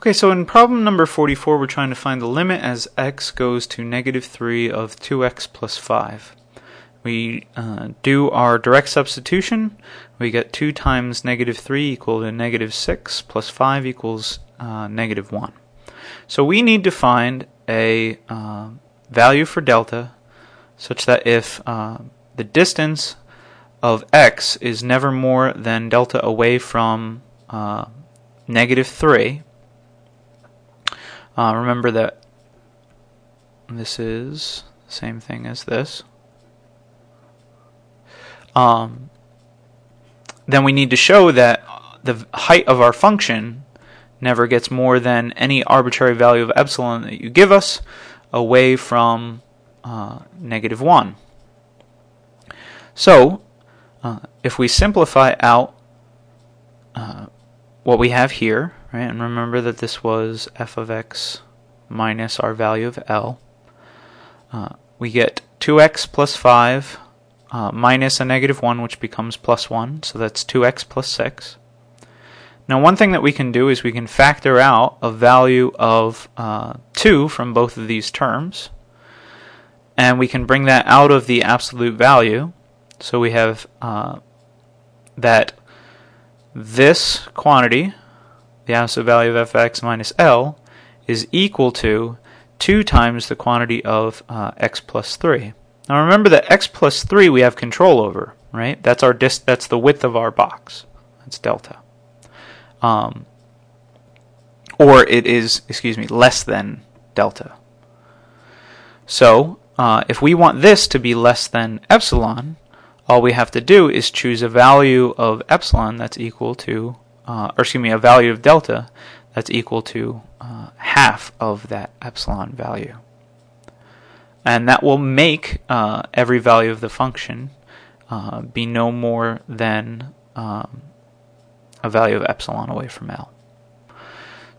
Okay, so in problem number 44, we're trying to find the limit as x goes to -3 of 2x plus 5. We do our direct substitution. We get 2 times -3 equal to -6 plus 5 equals -1. So we need to find a value for delta such that if the distance of x is never more than delta away from -3, remember that this is the same thing as this. Then we need to show that the height of our function never gets more than any arbitrary value of epsilon that you give us away from -1. So if we simplify out what we have here, right, and remember that this was f of x minus our value of L, we get 2x plus 5 minus a -1, which becomes +1, so that's 2x plus 6. Now one thing that we can do is we can factor out a value of 2 from both of these terms, and we can bring that out of the absolute value. So we have that this quantity, the absolute value of fx minus L, is equal to 2 times the quantity of x plus 3. Now remember that x plus 3 we have control over, right? That's our that's the width of our box. That's delta. Or it is, less than delta. So if we want this to be less than epsilon, all we have to do is choose a value of epsilon that's equal to, a value of delta that's equal to half of that epsilon value. And that will make every value of the function be no more than a value of epsilon away from L.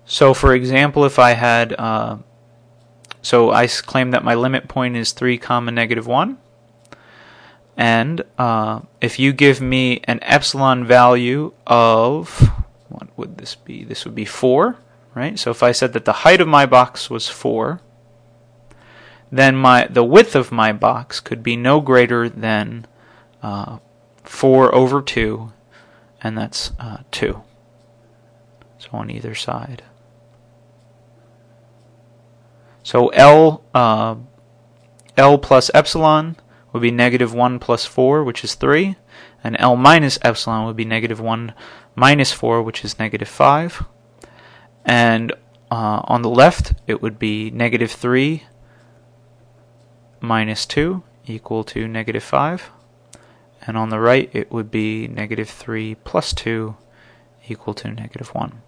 So for example, if I had, so I claim that my limit point is 3, -1. And if you give me an epsilon value of, what would this be? This would be 4, right? So if I said that the height of my box was 4, then the width of my box could be no greater than 4 over 2, and that's 2. So on either side. So L plus epsilon would be -1 plus 4, which is 3, and L minus epsilon would be -1 minus 4, which is -5. And on the left, it would be -3 minus 2 equal to -5. And on the right, it would be -3 plus 2 equal to -1.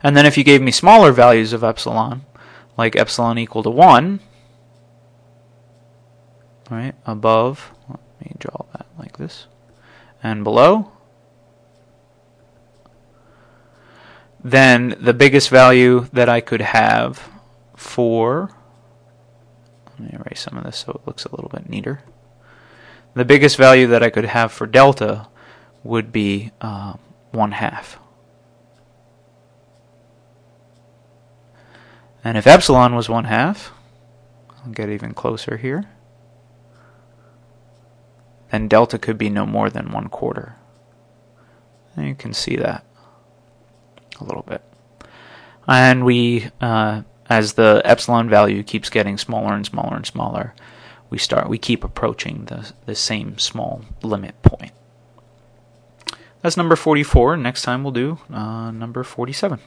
And then if you gave me smaller values of epsilon, like epsilon equal to 1, right, above, let me draw that like this, and below, then the biggest value that I could have for, let me erase some of this so it looks a little bit neater. The biggest value that I could have for delta would be 1/2. And if epsilon was 1/2, I'll get even closer here, then delta could be no more than 1/4. And you can see that a little bit. And we, as the epsilon value keeps getting smaller and smaller and smaller, we keep approaching the same small limit point. That's number 44. Next time we'll do number 47.